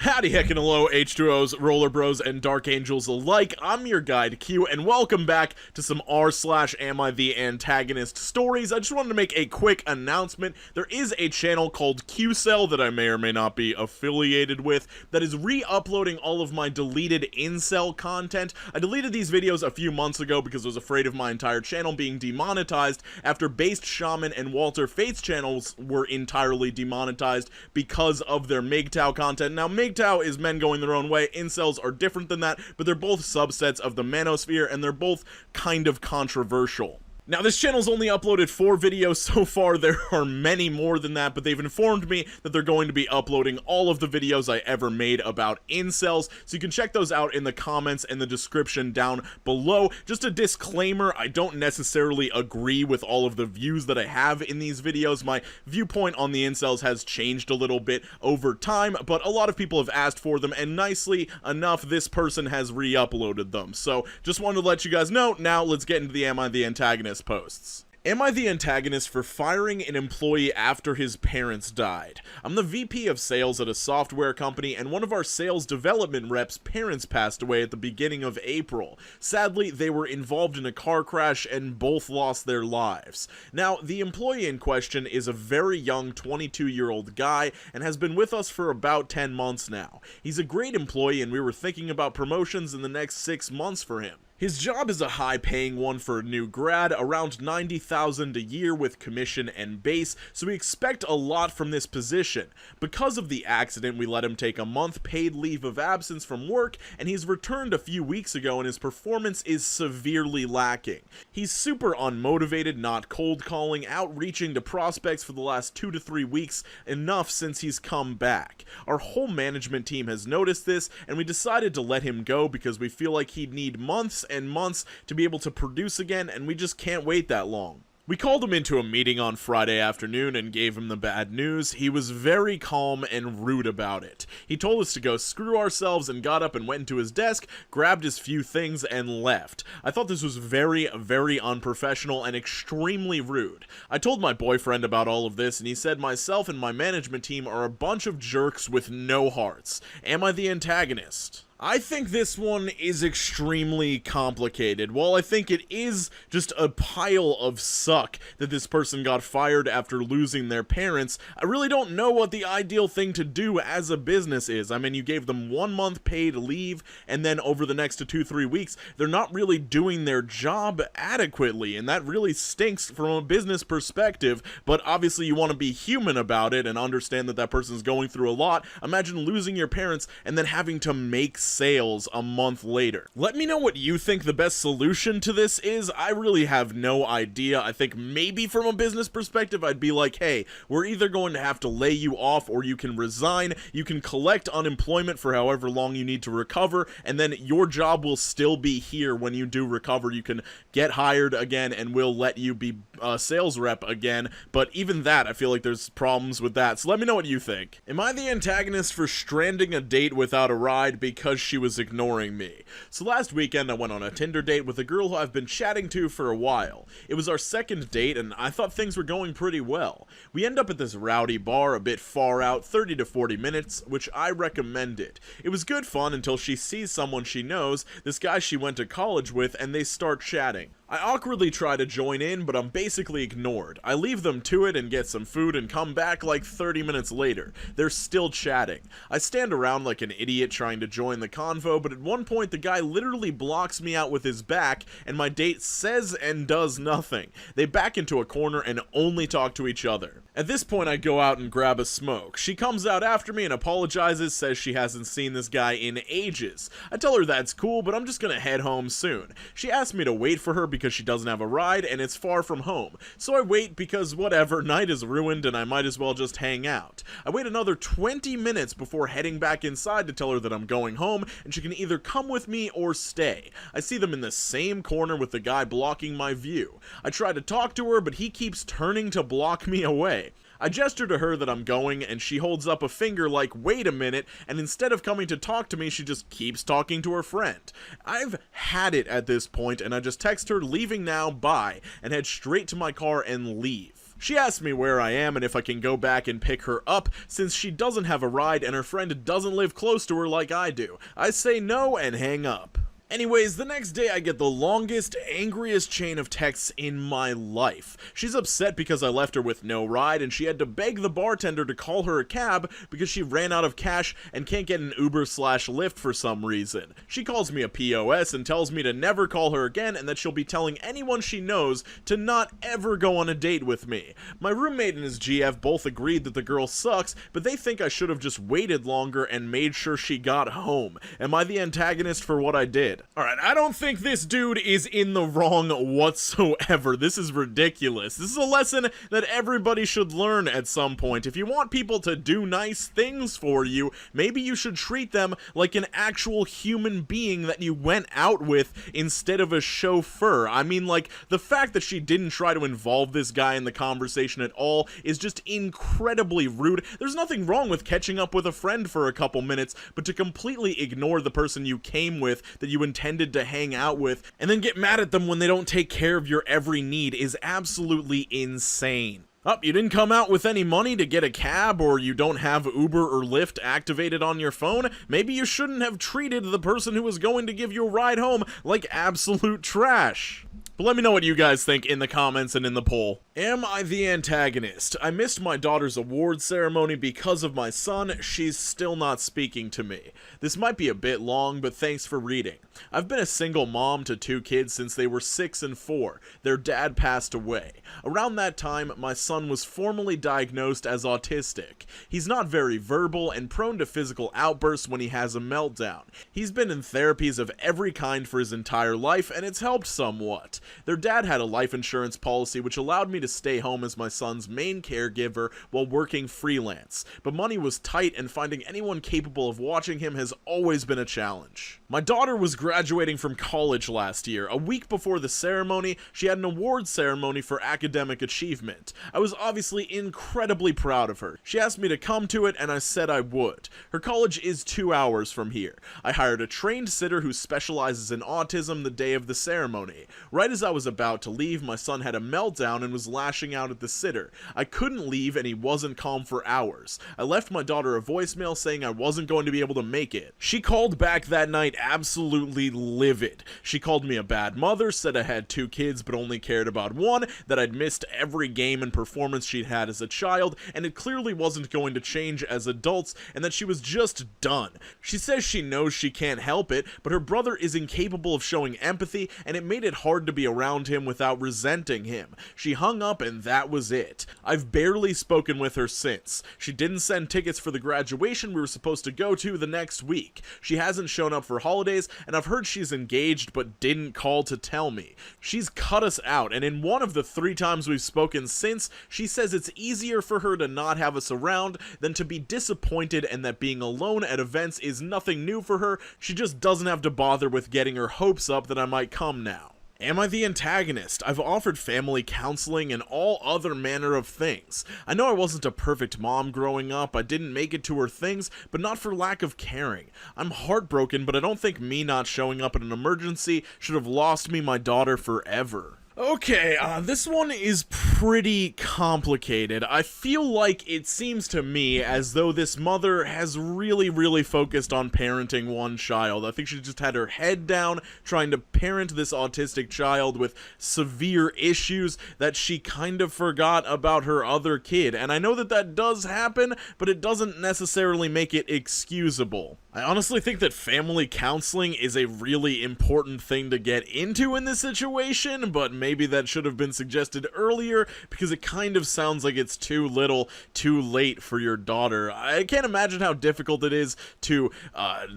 Howdy heckin' hello, H2Os, Roller Bros, and Dark Angels alike. I'm your guide Q, and welcome back to some r/AmITheAntagonist stories. I just wanted to make a quick announcement. There is a channel called QCell that I may or may not be affiliated with that is re-uploading all of my deleted incel content. I deleted these videos a few months ago because I was afraid of my entire channel being demonetized after Based Shaman and Walter Fate's channels were entirely demonetized because of their MGTOW content. Now, MGTOW is men going their own way. Incels are different than that, but they're both subsets of the manosphere, and they're both kind of controversial. Now, this channel's only uploaded 4 videos so far. There are many more than that, but they've informed me that they're going to be uploading all of the videos I ever made about incels, so you can check those out in the comments and the description down below. Just a disclaimer, I don't necessarily agree with all of the views that I have in these videos. My viewpoint on the incels has changed a little bit over time, but a lot of people have asked for them, and nicely enough, this person has re-uploaded them. So, just wanted to let you guys know. Now, let's get into the Am I the Antagonist posts. Am I the antagonist for firing an employee after his parents died? I'm the VP of sales at a software company, and one of our sales development reps' parents passed away at the beginning of April. Sadly, they were involved in a car crash and both lost their lives. Now, the employee in question is a very young 22-year-old guy and has been with us for about 10 months now. He's a great employee, and we were thinking about promotions in the next 6 months for him. His job is a high-paying one for a new grad, around $90,000 a year with commission and base, so we expect a lot from this position. Because of the accident, we let him take a month paid leave of absence from work, and he's returned a few weeks ago, and his performance is severely lacking. He's super unmotivated, not cold calling, outreaching to prospects for the last 2 to 3 weeks, enough since he's come back. Our whole management team has noticed this, and we decided to let him go because we feel like he'd need months and months to be able to produce again, and we just can't wait that long. We called him into a meeting on Friday afternoon and gave him the bad news. He was very calm and rude about it. He told us to go screw ourselves and got up and went into his desk, grabbed his few things, and left. I thought this was very, very unprofessional and extremely rude. I told my boyfriend about all of this, and he said myself and my management team are a bunch of jerks with no hearts. Am I the antagonist? I think this one is extremely complicated. While I think it is just a pile of suck that this person got fired after losing their parents, I really don't know what the ideal thing to do as a business is. I mean, you gave them 1 month paid leave, and then over the next 2-3 weeks, they're not really doing their job adequately, and that really stinks from a business perspective, but obviously you want to be human about it and understand that that person's going through a lot. Imagine losing your parents and then having to make sales a month later. Let me know what you think the best solution to this is. I really have no idea. I think maybe from a business perspective, I'd be like, hey, we're either going to have to lay you off or you can resign. You can collect unemployment for however long you need to recover, and then your job will still be here when you do recover. You can get hired again and we'll let you be a sales rep again, but even that, I feel like there's problems with that. So let me know what you think. Am I the antagonist for stranding a date without a ride because she was ignoring me? So last weekend I went on a Tinder date with a girl who I've been chatting to for a while. It was our second date and I thought things were going pretty well. We end up at this rowdy bar a bit far out, 30 to 40 minutes, which I recommended. It was good fun until she sees someone she knows, this guy she went to college with, and they start chatting. I awkwardly try to join in, but I'm basically ignored. I leave them to it and get some food and come back like 30 minutes later. They're still chatting. I stand around like an idiot trying to join the convo, but at one point the guy literally blocks me out with his back, and my date says and does nothing. They back into a corner and only talk to each other. At this point I go out and grab a smoke. She comes out after me and apologizes, says she hasn't seen this guy in ages. I tell her that's cool, but I'm just gonna head home soon. She asks me to wait for her because she doesn't have a ride and it's far from home. So I wait because whatever, night is ruined and I might as well just hang out. I wait another 20 minutes before heading back inside to tell her that I'm going home and she can either come with me or stay. I see them in the same corner with the guy blocking my view. I try to talk to her, but he keeps turning to block me away. I gesture to her that I'm going, and she holds up a finger like, wait a minute, and instead of coming to talk to me, she just keeps talking to her friend. I've had it at this point, and I just text her, leaving now, bye, and head straight to my car and leave. She asks me where I am and if I can go back and pick her up, since she doesn't have a ride and her friend doesn't live close to her like I do. I say no and hang up. Anyways, the next day I get the longest, angriest chain of texts in my life. She's upset because I left her with no ride, and she had to beg the bartender to call her a cab because she ran out of cash and can't get an Uber/Lyft for some reason. She calls me a POS and tells me to never call her again and that she'll be telling anyone she knows to not ever go on a date with me. My roommate and his GF both agreed that the girl sucks, but they think I should have just waited longer and made sure she got home. Am I the antagonist for what I did? Alright, I don't think this dude is in the wrong whatsoever. This is ridiculous. This is a lesson that everybody should learn at some point. If you want people to do nice things for you, maybe you should treat them like an actual human being that you went out with instead of a chauffeur. I mean, like, the fact that she didn't try to involve this guy in the conversation at all is just incredibly rude. There's nothing wrong with catching up with a friend for a couple minutes, but to completely ignore the person you came with that you intended to hang out with and then get mad at them when they don't take care of your every need is absolutely insane. Oh, you didn't come out with any money to get a cab, or you don't have Uber or Lyft activated on your phone? Maybe you shouldn't have treated the person who was going to give you a ride home like absolute trash. But let me know what you guys think in the comments and in the poll. Am I the antagonist? I missed my daughter's award ceremony because of my son. She's still not speaking to me. This might be a bit long, but thanks for reading. I've been a single mom to 2 kids since they were 6 and 4. Their dad passed away. Around that time, my son was formally diagnosed as autistic. He's not very verbal and prone to physical outbursts when he has a meltdown. He's been in therapies of every kind for his entire life, and it's helped somewhat. Their dad had a life insurance policy which allowed me to stay home as my son's main caregiver while working freelance, but money was tight and finding anyone capable of watching him has always been a challenge. My daughter was graduating from college last year. A week before the ceremony, she had an award ceremony for academic achievement. I was obviously incredibly proud of her. She asked me to come to it and I said I would. Her college is 2 hours from here. I hired a trained sitter who specializes in autism the day of the ceremony. Right as I was about to leave, my son had a meltdown and was lashing out at the sitter. I couldn't leave and he wasn't calm for hours. I left my daughter a voicemail saying I wasn't going to be able to make it. She called back that night absolutely livid. She called me a bad mother, said I had 2 kids but only cared about one, that I'd missed every game and performance she'd had as a child, and it clearly wasn't going to change as adults, and that she was just done. She says she knows she can't help it, but her brother is incapable of showing empathy, and it made it hard to be around him without resenting him. She hung up and that was it. I've barely spoken with her since. She didn't send tickets for the graduation we were supposed to go to the next week. She hasn't shown up for holidays, and I've heard she's engaged but didn't call to tell me. She's cut us out, and in one of the 3 times we've spoken since, she says it's easier for her to not have us around than to be disappointed, and that being alone at events is nothing new for her. She just doesn't have to bother with getting her hopes up that I might come now. Am I the antagonist? I've offered family counseling and all other manner of things. I know I wasn't a perfect mom growing up, I didn't make it to her things, but not for lack of caring. I'm heartbroken, but I don't think me not showing up in an emergency should have lost me my daughter forever. Okay, this one is pretty complicated. I feel like it seems to me as though this mother has really focused on parenting one child. I think she just had her head down trying to parent this autistic child with severe issues that she kind of forgot about her other kid. And I know that that does happen, but it doesn't necessarily make it excusable. I honestly think that family counseling is a really important thing to get into in this situation, but maybe that should have been suggested earlier because it kind of sounds like it's too little, too late for your daughter. I can't imagine how difficult it is to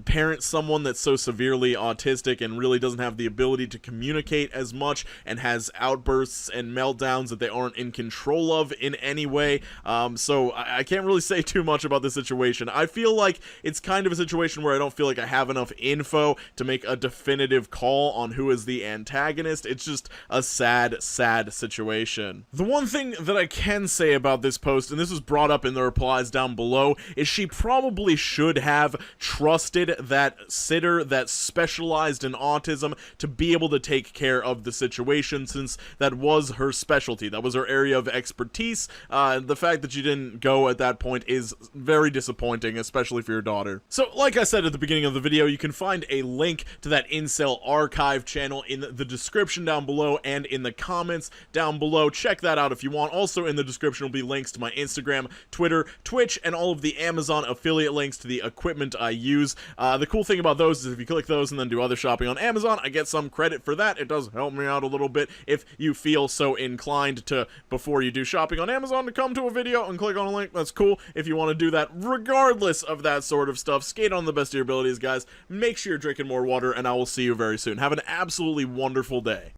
parent someone that's so severely autistic and really doesn't have the ability to communicate as much and has outbursts and meltdowns that they aren't in control of in any way. So I can't really say too much about this situation. I feel like it's kind of a situation where I don't feel like I have enough info to make a definitive call on who is the antagonist. It's just a sad, sad situation. The one thing that I can say about this post, and this was brought up in the replies down below, is she probably should have trusted that sitter that specialized in autism to be able to take care of the situation, since that was her specialty. That was her area of expertise. The fact that you didn't go at that point is very disappointing, especially for your daughter. So, like I said at the beginning of the video, you can find a link to that Incel Archive channel in the description down below and in the comments down below. Check that out if you want. Also in the description will be links to my Instagram, Twitter, Twitch, and all of the Amazon affiliate links to the equipment I use. The cool thing about those is if you click those and then do other shopping on Amazon, I get some credit for that. It does help me out a little bit if you feel so inclined to, before you do shopping on Amazon, to come to a video and click on a link. That's cool. If you want to do that, regardless of that sort of stuff, skate on the best of your abilities, guys. Make sure you're drinking more water, and I will see you very soon. Have an absolutely wonderful day.